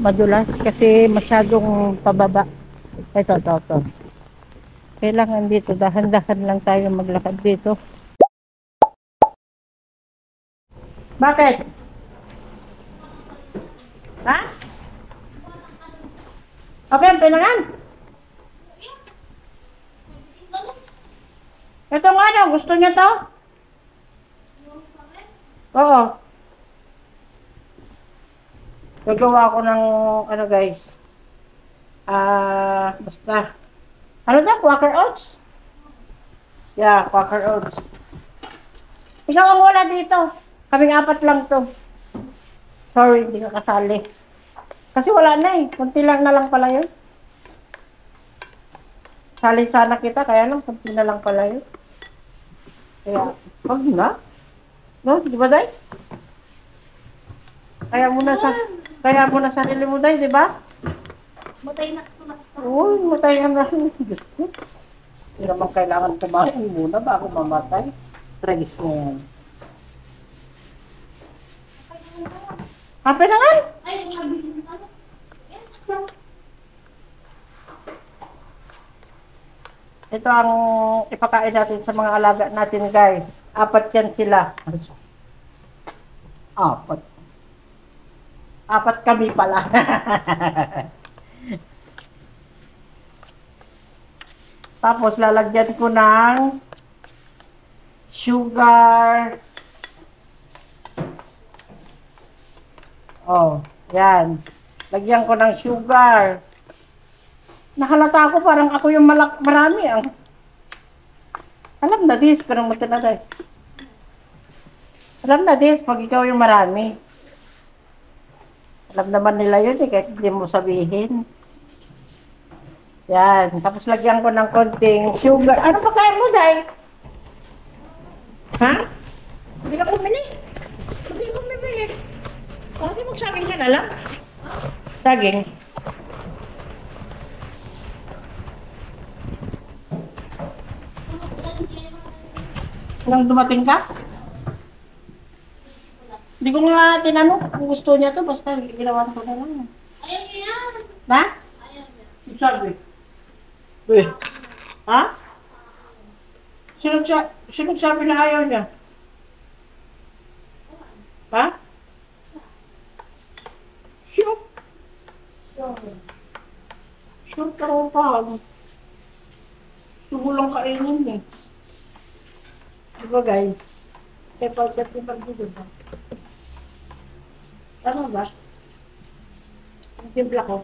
madulas kasi masyadong pababa. Ito. Kailangan dito, dahan-dahan lang tayo maglakad dito. Bakit? Ha? Okay, ang pinangan. Ito nga daw, gusto niya to? Oo. Gagawa ko ng, ano guys, basta. Ano daw, Quaker Oats? Yeah, Quaker Oats. Ikaw ang wala dito. Kaming apat lang to. Sorry, hindi ka kasali. Kasi wala na eh. Kunti lang na lang pala yun. Sali sana kita, kaya lang, kunti na lang pala yun. Kaya, wag na. No, di ba, Day? Kaya mo na sarili mo, Day, di ba? Matay na. Uy, matay na. Diyos ko. Hindi naman kailangan kumain muna bago mamatay. Tragis mo yan. Happy na nga? Ay, nabisin na. Ito ang ipakain natin sa mga alaga natin, guys. 4 yan sila. 4. 4 kami pala. Tapos lalagyan ko ng sugar. Oh, yan. Lagyan ko ng sugar. Nahalata ako parang ako yung marami ang. Alam na this, pero matinaday. Alam na this, pag ikaw yung marami. Alam naman nila yun eh, kahit hindi mo sabihin. Yan. Tapos lagyan ko ng konting sugar. Ano pa kaya mo, Day? Ha? Hindi ka bumili? Hindi ko bumili. Hindi mo saging ka na lang? Saging. Nang dumating ka? Hindi ko nga tinanong kung gusto niya to, basta ginawa ko na lang. Ayaw niya yan. Ha? Ayaw niya. Sabi. Eh. Ha? Sino sabi na ayaw niya? Ha? Sure. Sure ka rin pa. Gusto mo lang kainin eh. Diba guys? Kaya palsat yung pagdito ba? Tama ba? Ang timpla ko.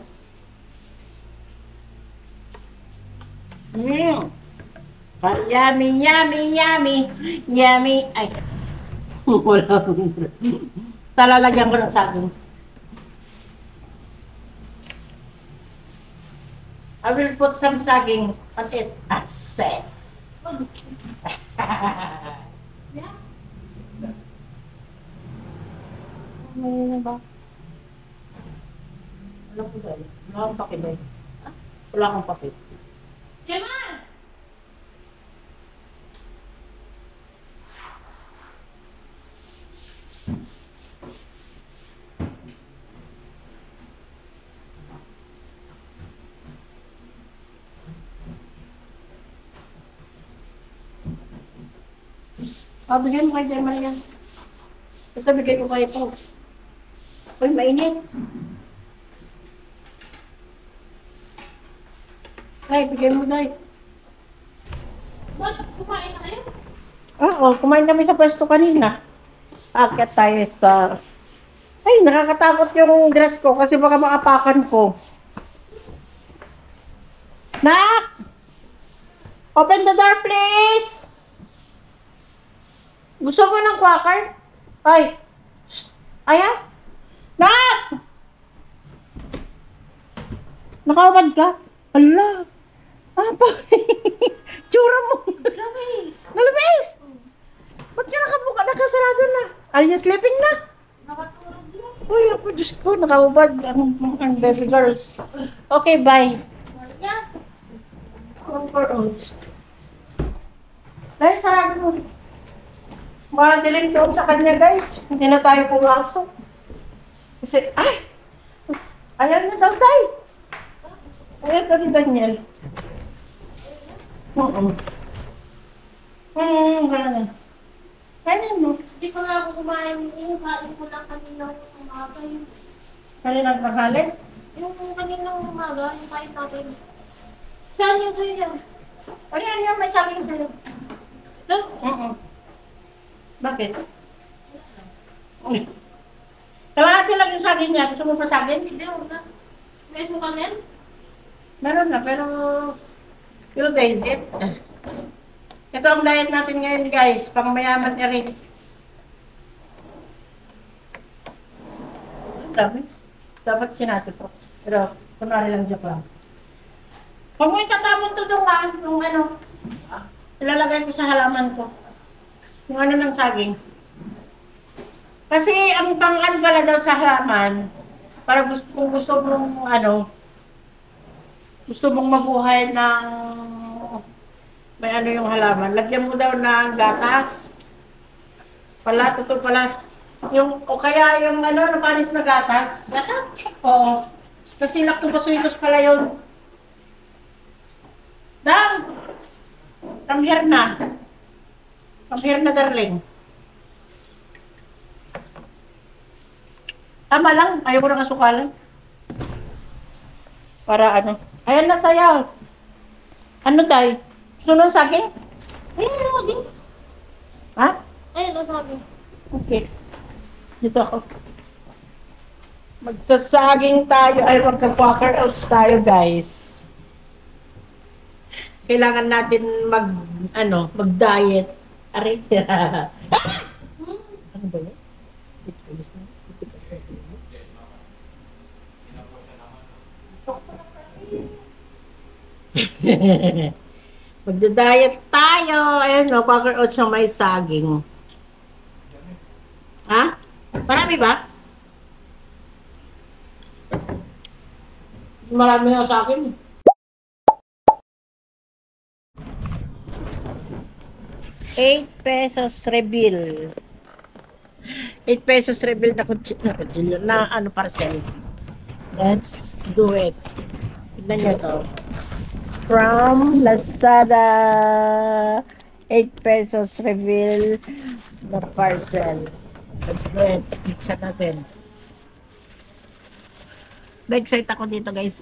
Yummy, yummy, yummy. Yummy. Ay. Wala. Talalagyan ko ng saging. I will put some saging on it. Access. Yeah. Ano ba? Wala ko dahil. Wala akong pakit dahil. Wala akong pakit. Yaman! Bigyan mo kay Jay Maria. Ito, bigay ko kayo ito. Uy, mainit. Ay, bigyan mo, Day. Bakit kumain na kayo? Oo, kumain kami sa pwesto kanina. Akyat tayo sa... Ay, nakakatakot yung dress ko kasi baka maapakan ko. Nak! Open the door, please! Gusto mo ng quaker? Ay! Ayan! Nak! Nakaubad ka? Ala! Apa? Tsura mo! Labis! Nalabis! Ba't ka nakabuka? Nakasarado na. Are you sleeping na? Nakatulog lang. Uy, ako, Diyos ko, nakaubad ang baby girls. Okay, bye. Yan. For oats. Dahil sarado mo. Madilim doon sa kanya, guys. Hindi na tayo pumasok. Kasi, ay! Ayan na daw, Day. Ayan to ni Daniel. Oo. Ganun. Kainin mo. Hindi pa nga ako kumain. Yung kain ko lang kanina umaga. Kaninang tanghali? Yung kaninang umaga, yung kain natin. Saan yung sa'yo? Ayan yan, may saging sa'yo. Ito? Oo. Bakit? Kalahati lang yung saging niya. Gusto mo pa saging? Hindi, wala. May suka na yan? Meron na, pero you guys it. Ito ang diet natin ngayon, guys. Pang mayaman na rin. Ang dami. Dapat sinabi ko. Pero, kunwari lang joke lang. Huwag mo itatapon to doon ha. Yung ano, ilalagay ko sa halaman ko. Yung ano ng saging. Kasi ang pang-ano pala daw sa halaman, para kung gusto mong ano, gusto mong mabuhay ng may ano yung halaman, lagyan mo daw ng gatas. Pala, totoo pala. Yung, o kaya yung ano, panis na gatas. Gatas? Oo. Kasi lactobacillus pala yun. Dang! Come here na. Come here na, darling. Tama lang, ayaw ko ng asukalan. Para ano. Ayan na sayaw. Ano, Day? Gusto nung saging? Ayun, ano din. Ha? Ayun, ano sabi. Okay. Dito ako. Magsasaging tayo. Ay, magsa-quaker oats tayo, guys. Kailangan natin mag-diet. Aray. Ano ba yun? Magda-diet tayo. Ayan o, quaker oats na may saging. Ha? Marami ba? Marami na sa akin. 8 pesos reveal. 8 pesos reveal na kutsilyo na ano parcel. Let's do it. Tignan nyo to. From Lazada, 8 pesos reveal na parcel. Let's do it. Buksan natin. Na-excite ako dito, guys.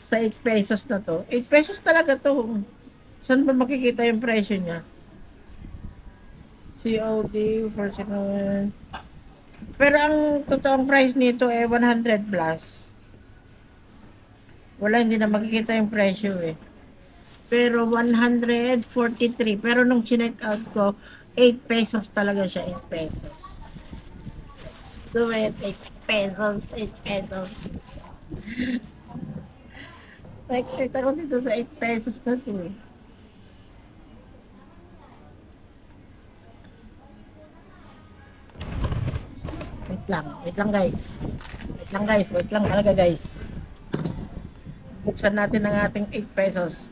Sa 8 pesos na to. 8 pesos talaga to. Saan ba makikita yung presyo niya? COD, first and pero ang totoong price nito eh 100 plus. Wala, hindi na makikita yung presyo eh. Pero 143. Pero nung chinek out ko, 8 pesos talaga siya, 8 pesos. Let's do it, 8 pesos, 8 pesos. Excited ako dito sa 8 pesos na to eh. Wait lang guys. Wait lang talaga guys. Buksan natin ang ating 8 pesos.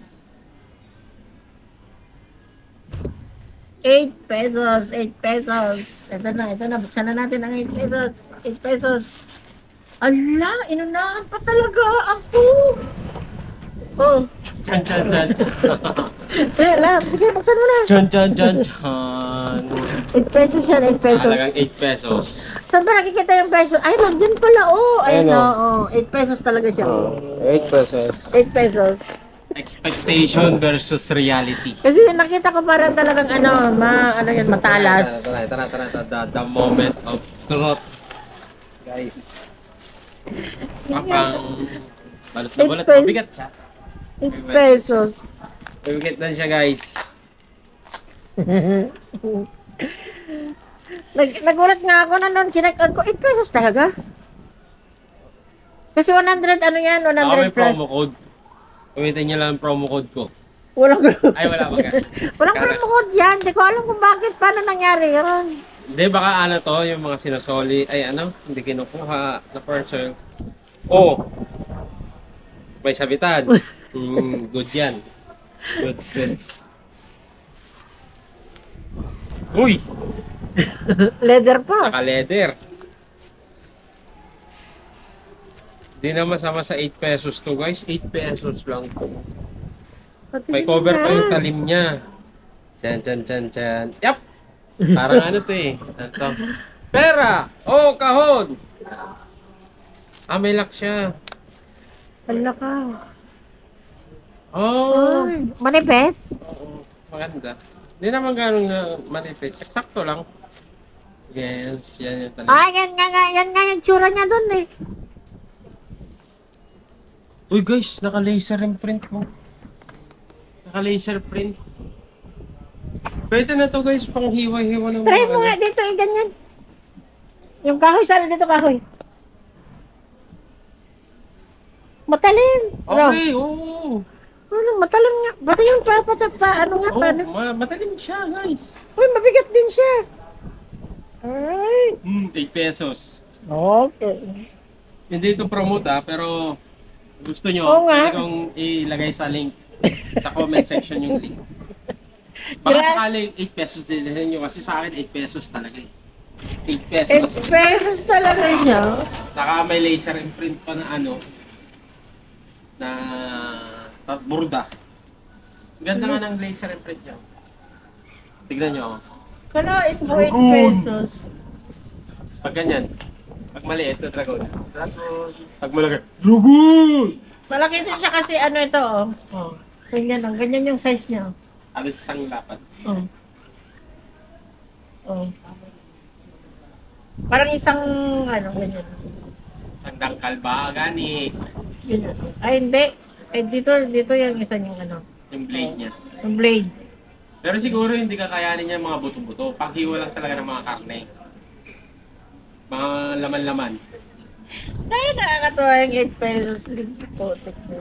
8 pesos, 8 pesos. Ito na. Buksan na natin ang 8 pesos. 8 pesos. Ala, inunahan pa talaga ako. Oh. Chan. Sige, buksan mo na. Chan. 8 pesos yan, 8 pesos. Halagang 8 pesos. Saan ba nakikita yung presyo? Ay, nandun pala, oh. Ayun, Ayun, oh. 8 pesos talaga siya. 8 pesos. 8 pesos. Expectation versus reality. Kasi nakita ko parang talagang ano yan, matalas. Tara. The moment of truth. Guys. Papang balot na balot. Mabigat siya. 8 pesos. Mabigat na siya guys. Nagulat nga ako na noon, chinek out ko, 8 pesos talaga. Kasi 100, ano yan, 100 Ako may plus. promo code. Gamitin niyo lang ang promo code ko. Walang Ay, wala ba ka? Walang promo code yan. Hindi ko alam kung bakit, paano nangyari yun. Hindi, baka ano to, yung mga sinasoli, ay ano, hindi kinukuha na person. Oh! May sabitan. Good yan. Goods. Uy! Leather pa. Naka-leather. Di na masama sa 8 pesos to guys. 8 pesos lang. Pati May yun cover na. pa yung talim niya. Chan, chan, chan, chan. Yup! Parang ano to eh. Ano to? Pera! Oh, kahon! Ah, may lock siya. Hala ka. Oh! Ay, manifest? Oo, maganda. Hindi naman ganun nga manifest. Eksakto lang. Yes, yan yung talim. Ay, yan nga yung tsura niya dun eh. Uy guys, naka-laser yung print ko. Naka-laser print. Pwede na to guys, pang hiwa-hiwa ng Try mga mo ano. nga dito eh, ganyan. Yung kahoy, sana dito kahoy. Matalim. Ano? Okay, oo. Ano, matalim nga. Basta yung ano nga, Oh, paano? matalim siya guys. Uy, mabigat din siya. Ay. 8 pesos. Okay. Hindi ito promote pero gusto nyo, Oo nga. pwede kong ilagay sa link sa comment section yung link. Baka Gra- sakali 8 pesos din nyo kasi sa akin 8 pesos talaga eh. 8 8 pesos. pesos talaga siya. Saka may laser imprint pa na ano na burda. Ganda nga ng laser imprint niya. Tignan nyo. Kalain mo 8 Dragon. pesos. Pag ganyan. Pag maliit na dragon. Dragon. Pag malaki. Dragon! Malaki din siya kasi ano ito oh. Oh. Ganyan lang. Ganyan yung size niya. Ano sa isang lapat. Oh. Oh. Parang isang ano ganyan. Isang dangkal ba? Gani. Ganyan. Ay hindi. Ay dito yung isa yung ano. Yung blade niya. Yung blade. Pero siguro hindi kakayanin niya mga buto-buto. Paghiwa lang talaga ng mga karne. Mga laman-laman. Ay, nakakatuwa yung 8 pesos. Putik mo.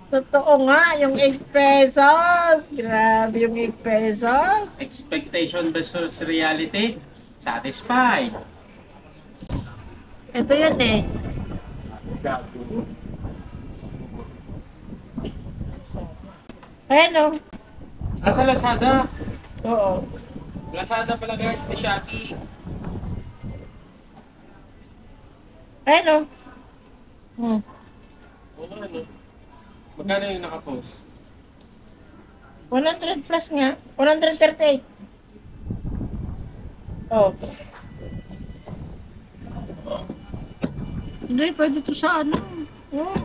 Totoo nga, yung 8 pesos. Grabe yung 8 pesos. Expectation versus reality. Satisfied. Ito yun eh. Ayan o. Sa Lazada. Oo. Lazada pala guys, ni Shopee. Ayan o. Hmm. Oo ano. Magkano yung nakapost? 100 plus nga. 138. Oh. Hindi, pwede to sa ano. Oh.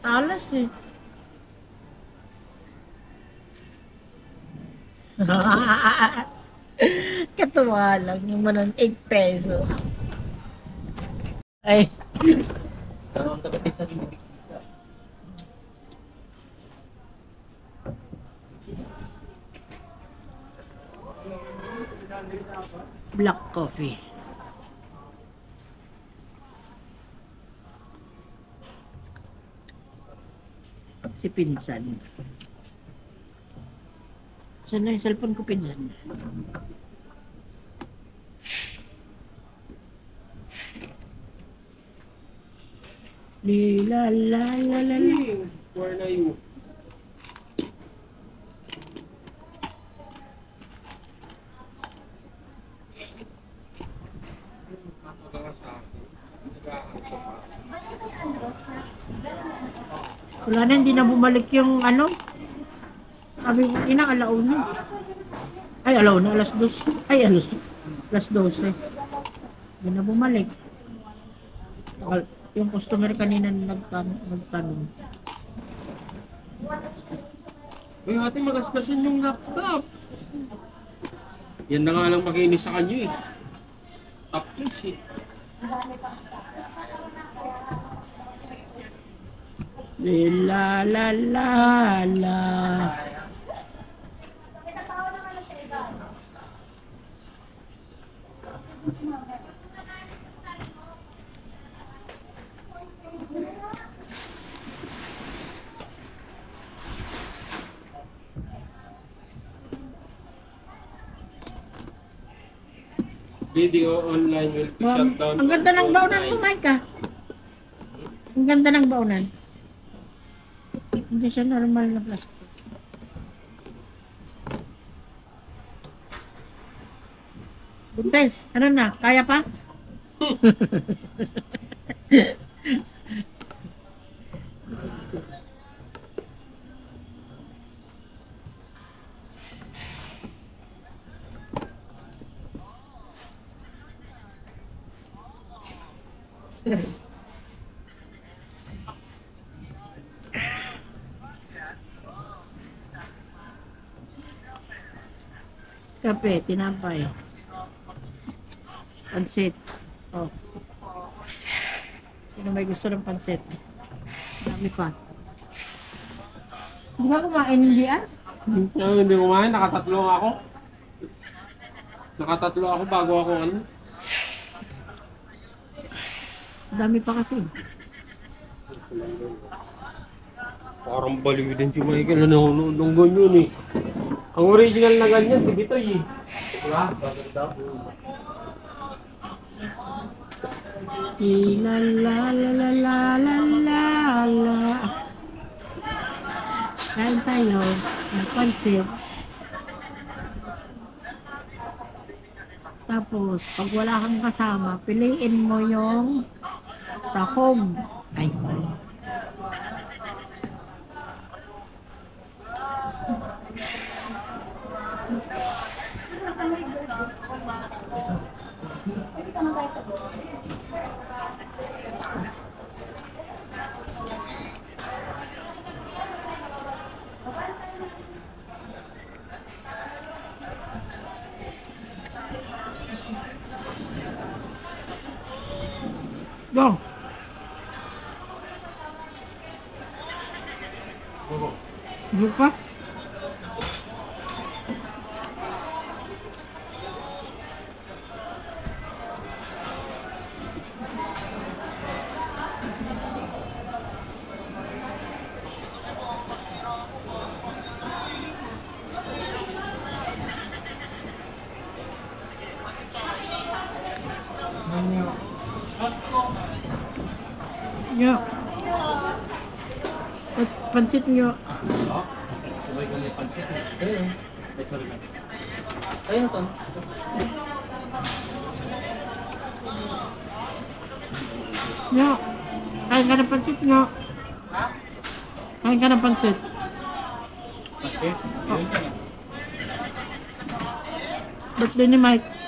Alas eh. Katuwa lang naman ng 8 pesos. Ay. Black coffee. Si Pinsan. Saan na yung cellphone ko, Pinsan? Lila la la la la. Where na you? Wala na, hindi na bumalik yung ano. Sabi ko, alauna. Ay, alauna, alas 2. Ay, alas 12. Hindi na bumalik. Yung customer kanina nagtanong. Uy, ate, magasgasin yung laptop. Yan na nga lang makinis sa kanya eh. Top place eh. La la la la. Video online will be shut down. Ang ganda ng baunan mo, Mike, ah. Ang ganda ng baunan. Hindi siya normal na plastic. Buntes, ano na? Kaya pa? Kape, tinapay. Pansit. Oh. Sino may gusto ng pansit? Dami pa. Di ba kumain hindi ah? Hindi kumain, nakatatlo ako. Nakatatlo ako bago ako ano. Dami pa kasi. Parang baliw din si Michael na nanonood ng ganyan eh. Ang original na ganyan, si Bitoy eh. Diba? Baganda po. La la la la la la la la. Kain tayo ng pansit. Tapos, pag wala kang kasama, piliin mo yung sahog. Ay. Go. Buka. Nyo. Pansit nyo. Sabay ko may pansit eh. Ayun. Ay, sorry lang. Ayun to. Nyo. Kain ka ng pansit nyo. Kain ka ng pansit. Pansit? Ayun ka na. Birthday ni Mike.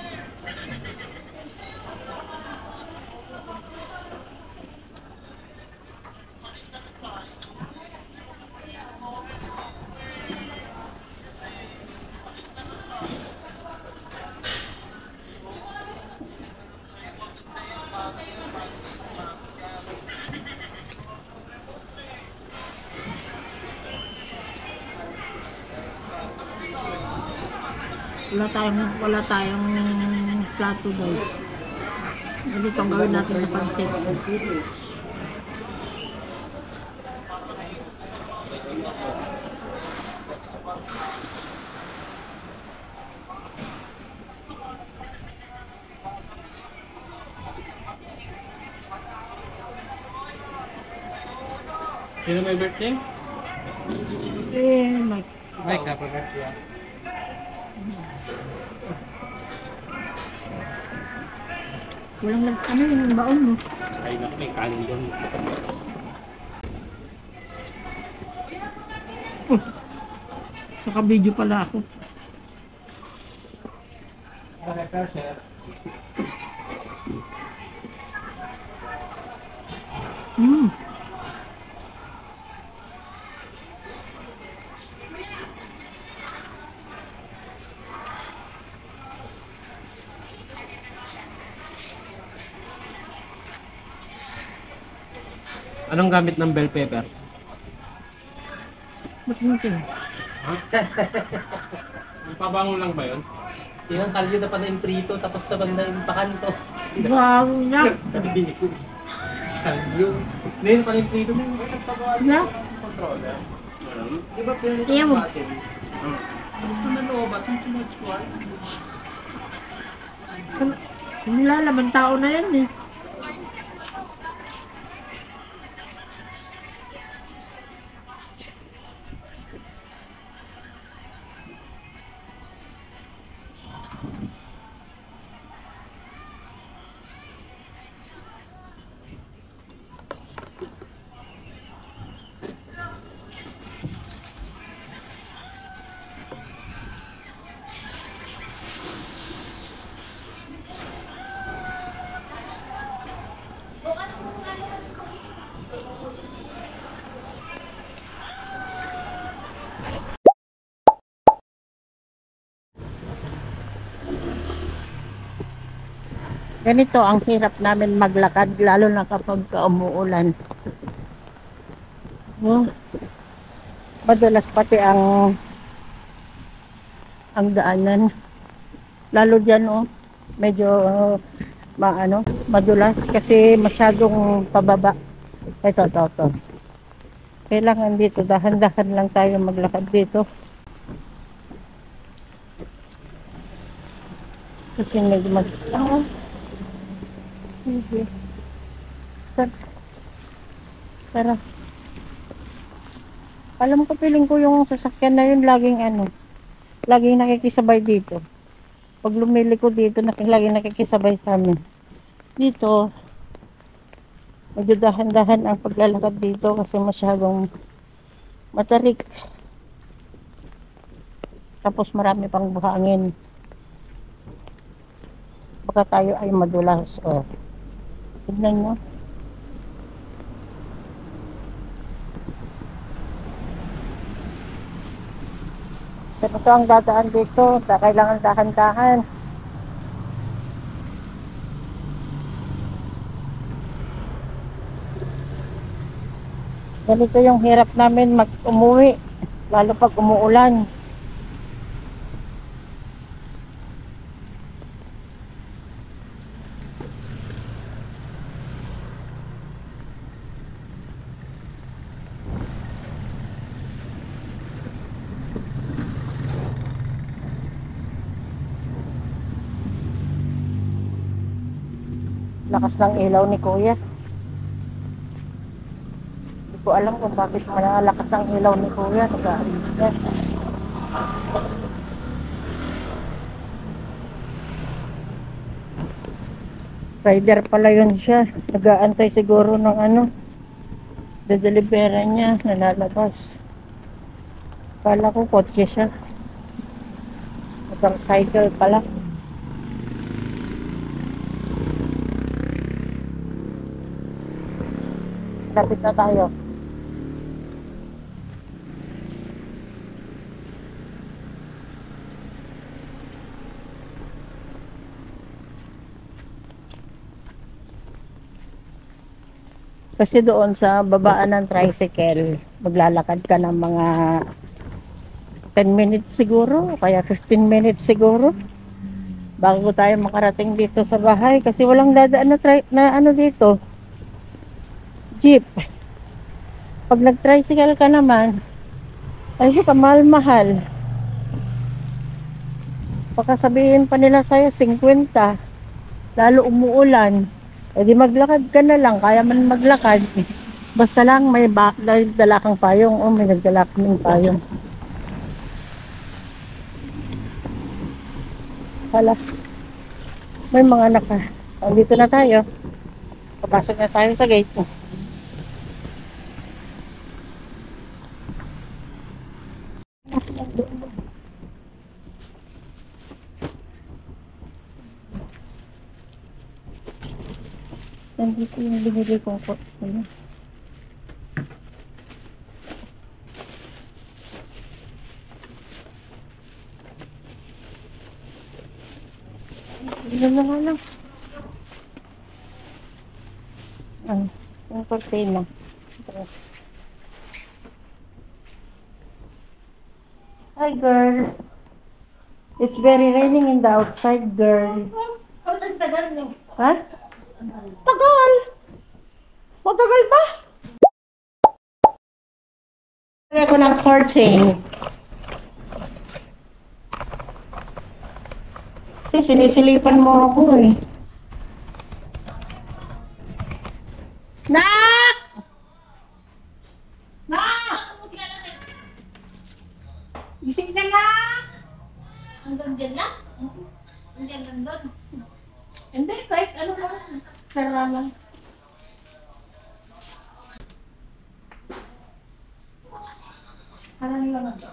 Wala tayong plato guys. Ganito ang gawin natin sa pansit. Sino may birthday? Mike. Mike, happy birthday. Walang ano yung baon mo. Ay, may kanin doon. Naka-video pala ako. Mm. Anong gamit ng bell pepper? Ba't natin? Ha? Ang pabango lang ba yun? Yung kalyo na pa na yung prito, tapos na pa na yung pakanto. Wow na. Sabi ko, kalyo. Ngayon pa na yung prito, may nagpagawa Na? ng controller. Di ba pinili Tingnan mo. yung battery? Gusto na loobat, yung tumutskuhan. Nilalaman tao na yan eh. Ganito ang hirap namin maglakad, lalo na kapag umuulan. Oh, madalas pati ang daanan. Lalo dyan, oh, medyo madulas kasi masyadong pababa. Ito. Kailangan dito, dahan-dahan lang tayo maglakad dito. Kasi medyo sige. Tara. Alam ko, piling ko yung sasakyan na yun laging nakikisabay dito. Pag lumili ko dito, laging nakikisabay sa amin. Dito, medyo dahan-dahan ang paglalakad dito kasi masyadong matarik. Tapos marami pang buhangin. Baka tayo ay madulas. Oh. Tignan nyo. Pero ito ang dadaan dito. Kailangan dahan-dahan. Ganito yung hirap namin umuwi. Lalo pag umuulan. Lakas ng ilaw ni Kuya. Hindi ko alam kung bakit malakas ang ilaw ni Kuya. Rider pala yun siya. Nag-aantay siguro ng dedelibera niya. Nalalabas. Kala ko kotse siya. Motorcycle pala. Lapit na tayo. Kasi doon sa babaan ng tricycle, maglalakad ka ng mga 10 minutes siguro, o kaya 15 minutes siguro, bago tayo makarating dito sa bahay. Kasi walang dadaan na dito. Jeep. Pag nag-tricycle ka naman, ay kamahal-mahal. Baka sabihin pa nila sa'yo 50, lalo umuulan. E di maglakad ka na lang, kaya man maglakad. Basta lang may dala kang payong. Oh, may nagdala kaming payong. Hala. May mga dito na tayo. Papasok na tayo sa gate. Nandito yung binili kong kotse. Ilan na nga lang. Yung cortina. Hi, girl. It's very raining in the outside, girl. Ha? Tagal! Matagal ba? Kaya ko ng curtain. Kasi sinisilipan mo ako eh. Nak! Nak! Gising na na! Hanggang dyan lang? Hanggang doon? Hindi, kahit ano ba? Salamat. Parang lang ito.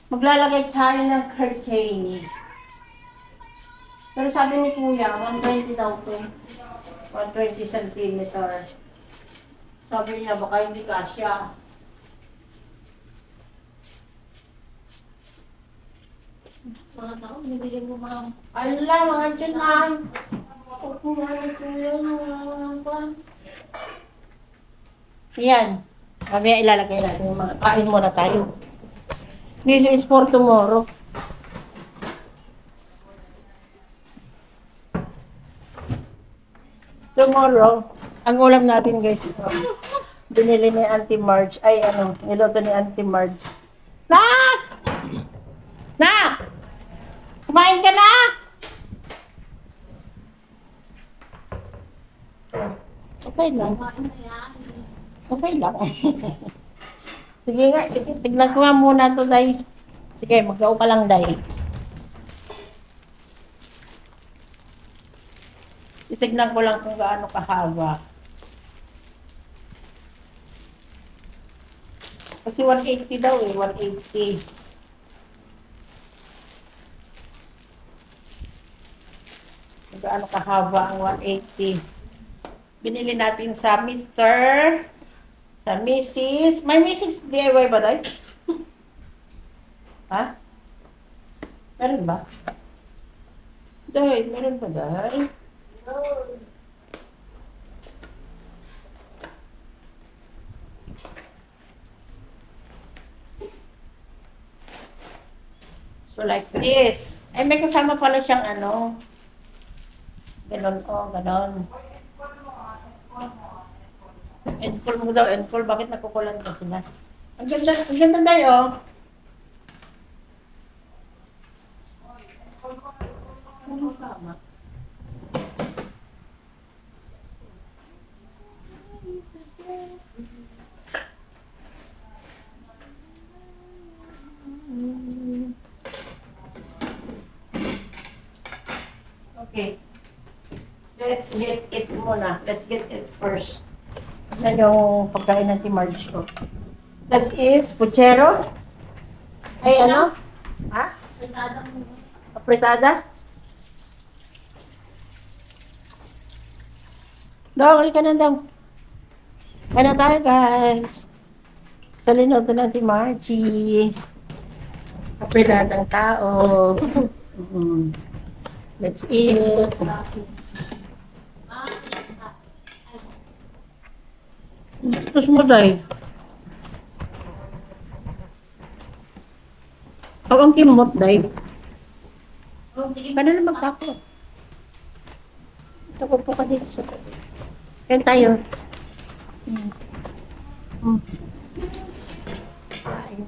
Maglalagay tayo ng curtain. Pero sabi ni Kuya, 120 daw po. 120 cm. Sabi niya, baka hindi kasya. mga tao, binibigyan mo mga... Ala, mga dyan na. Yan. Mamaya ilalagay natin yung mga kain muna tayo. This is for tomorrow. Tomorrow, ang ulam natin guys, binili ni Auntie Marge, ay ano, niluto ni Auntie Marge. Nak! Nak! Kumain ka na! Okay lang. Okay lang. Sige nga, tignan ko nga muna to, Day. Sige, magkao ka lang, Day. Titignan ko lang kung gaano kahaba. Kasi 180 daw eh, 180. Kung gaano kahaba ang 180. Binili natin sa Mr. Sa Mrs. May Mrs. DIY ba tayo? Ha? Meron ba? Day, meron ba day? So like this. Ay, may kasama pala siyang ano. Ganon, oh, ganon. Encol mo daw, encol. Bakit nakukulan ka sila? Ang ganda tayo. Ano tama? Okay. Let's get it muna. Let's get it first. Yan yung pagkain ng Marge ko. That is puchero. Ay, ano? Ha? Apritada? Daw, halika na daw. Kaya na tayo, guys. Sa linoto ng Margie. Apritadang tao. Let's eat. Gusto mo dahil. Ang kimot dahil. Kaya na magkako. Tago po ka dito sa tabi. Kaya tayo. Ayun.